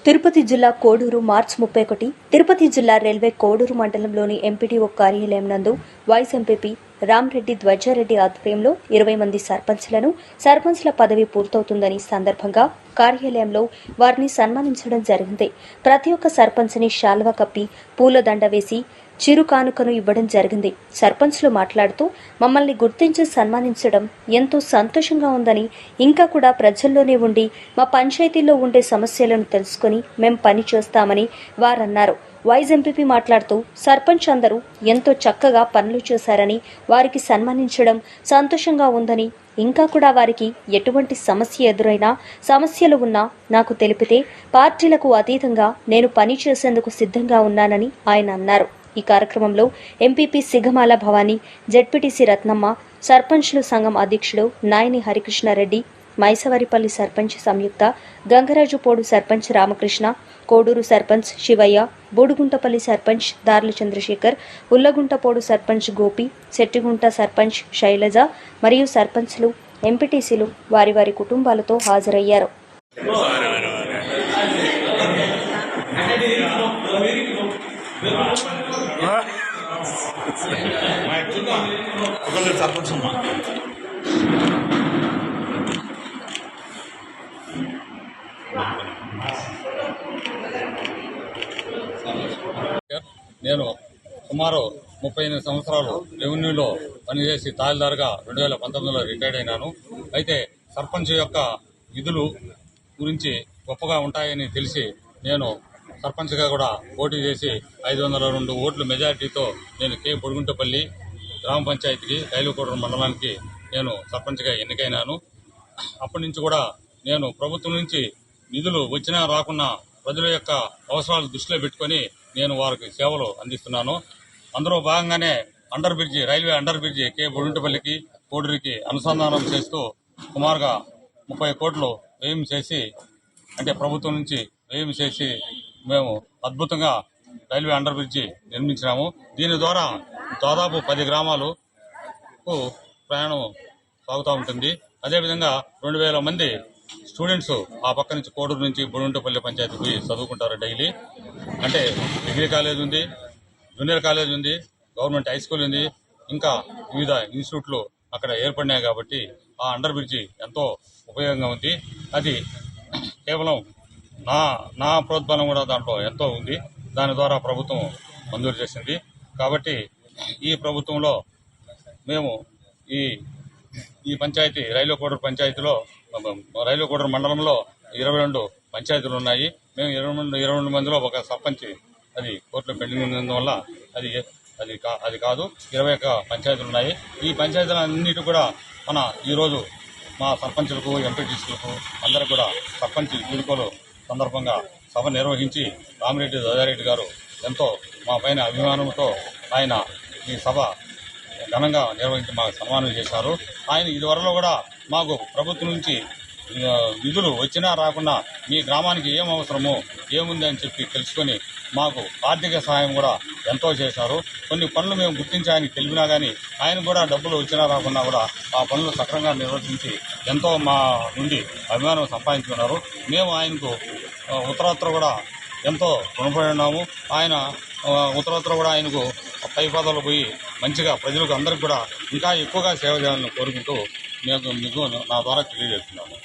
తిరుపతి జిల్లా కోడూరు మార్చి 31 తిరుపతి జిల్లా రైల్వే కోడూరు మండలంలోని ఎంపీడీఓ కార్యాలయం నందు వైస్ ఎంపీపీ రామరెడ్డి ధ్వజారెడ్డి ఆధ్వర్యంలో 20 మంది సర్పంచ్ల పదవి పూర్తవుతుందని సందర్భంగా కార్యాలయంలో వారిని సన్మానించడం జరిగింది. ప్రతి ఒక్క సర్పంచ్ని శాల్వా కప్పి పూలదండ వేసి చిరు కానుకను ఇవ్వడం జరిగింది. సర్పంచ్లు మాట్లాడుతూ మమ్మల్ని గుర్తించి సన్మానించడం ఎంతో సంతోషంగా ఉందని, ఇంకా కూడా ప్రజల్లోనే ఉండి మా పంచాయతీల్లో ఉండే సమస్యలను తెలుసుకుని మేం పని చేస్తామని వారన్నారు. వైస్ ఎంపీపీ మాట్లాడుతూ సర్పంచ్ అందరూ ఎంతో చక్కగా పనులు చేశారని, వారికి సన్మానించడం సంతోషంగా ఉందని, ఇంకా కూడా వారికి ఎటువంటి సమస్య ఎదురైనా సమస్యలు ఉన్నా నాకు తెలిపితే పార్టీలకు అతీతంగా నేను పని చేసేందుకు సిద్ధంగా ఉన్నానని ఆయన అన్నారు. ఈ కార్యక్రమంలో ఎంపీపీ సిగమాల భవానీ, జెడ్పీటీసీ రత్నమ్మ, సర్పంచ్లు సంఘం అధ్యక్షుడు నాయని హరికృష్ణారెడ్డి, మైసవారిపల్లి సర్పంచ్ సంయుక్త, గంగరాజుపోడు సర్పంచ్ రామకృష్ణ, కోడూరు సర్పంచ్ శివయ్య, బూడుగుంటపల్లి సర్పంచ్ దార్ల చంద్రశేఖర్, ఉల్లగుంటపోడు సర్పంచ్ గోపి, సెట్టిగుంట సర్పంచ్ శైలజ మరియు సర్పంచ్లు, ఎంపీటీసీలు వారి వారి కుటుంబాలతో హాజరయ్యారు. నేను సుమారు 38 సంవత్సరాలు రెవెన్యూలో పనిచేసి తహసీల్దార్గా 2019లో రిటైర్డ్ అయినాను. అయితే సర్పంచ్ యొక్క విధులు గురించి గొప్పగా ఉంటాయని తెలిసి నేను సర్పంచ్గా కూడా పోటీ చేసి 502 ఓట్ల మెజారిటీతో నేను కే బొడుగుంటపల్లి గ్రామ పంచాయతీకి రైలుకోడూరు మండలానికి నేను సర్పంచ్గా ఎన్నికైనాను. అప్పటి నుంచి కూడా నేను ప్రభుత్వం నుంచి నిధులు వచ్చినా రాకున్నా ప్రజల యొక్క అవసరాలు దృష్టిలో పెట్టుకొని నేను వారికి సేవలు అందిస్తున్నాను. అందులో భాగంగానే రైల్వే అండర్ బ్రిడ్జి కే బొడుగుంటపల్లికి కోడూరుకి అనుసంధానం చేస్తూ సుమారుగా 30 కోట్లు వ్యయం చేసి, అంటే ప్రభుత్వం నుంచి వ్యయం చేసి మేము అద్భుతంగా రైల్వే అండర్ బ్రిడ్జి నిర్మించినాము. దీని ద్వారా దాదాపు 10 గ్రామాలకు ప్రయాణం సాగుతూ ఉంటుంది. అదేవిధంగా 2000 మంది స్టూడెంట్స్ ఆ పక్క నుంచి కోడూరు నుంచి బొడుగుంటపల్లి పంచాయతీ పోయి చదువుకుంటారు డైలీ. అంటే డిగ్రీ కాలేజ్ ఉంది, జూనియర్ కాలేజ్ ఉంది, గవర్నమెంట్ హై స్కూల్ ఉంది, ఇంకా వివిధ ఇన్స్టిట్యూట్లు అక్కడ ఏర్పడినాయి. కాబట్టి ఆ అండర్ బ్రిడ్జి ఎంతో ఉపయోగంగా ఉంది. అది కేవలం నా ప్రోద్బలం కూడా దాంట్లో ఎంతో ఉంది. దాని ద్వారా ప్రభుత్వం మంజూరు చేసింది. కాబట్టి ఈ ప్రభుత్వంలో మేము ఈ పంచాయతీ రైలుకోడూరు పంచాయతీలో రైలుకోడూరు మండలంలో 22 పంచాయతీలు ఉన్నాయి. మేము 22 మందిలో ఒక సర్పంచ్ అది కోర్టులో పెండింగ్ ఉన్నందువల్ల అది కాదు, 21 పంచాయతీలు ఉన్నాయి. ఈ పంచాయతీలన్నిటి కూడా ఈరోజు మా సర్పంచులకు, ఎంపీటీసీలకు అందరూ కూడా సర్పంచ్ వీడుకోలు సందర్భంగా సభ నిర్వహించి రామరెడ్డి ధ్వజారెడ్డి గారు ఎంతో మా పైన అభిమానంతో ఆయన ఈ సభ ఘనంగా నిర్వహించి మాకు సన్మానం చేశారు. ఆయన ఇదివరలో కూడా మాకు ప్రభుత్వం నుంచి నిధులు వచ్చినా రాకున్నా మీ గ్రామానికి ఏం అవసరమో ఏముంది అని చెప్పి తెలుసుకొని మాకు ఆర్థిక సహాయం కూడా ఎంతో చేశారు. కొన్ని పనులు మేము గుర్తించి ఆయనకి తెలిపినా కానీ ఆయన కూడా డబ్బులు వచ్చినా రాకున్నా కూడా ఆ పనులు సక్రమంగా నిర్వర్తించి ఎంతో మా నుండి అభిమానం సంపాదించుకున్నారు. మేము ఆయనకు ఉత్తరోత్తర కూడా ఎంతో రుణపడి ఉన్నాము. ఆయన ఉత్తరోత్తర కూడా ఆయనకు పై పదాలు పోయి మంచిగా ప్రజలకు అందరికీ కూడా ఇంకా ఎక్కువగా సేవ చేయాలని కోరుకుంటూ మీకు నా ద్వారా తెలియజేస్తున్నాము.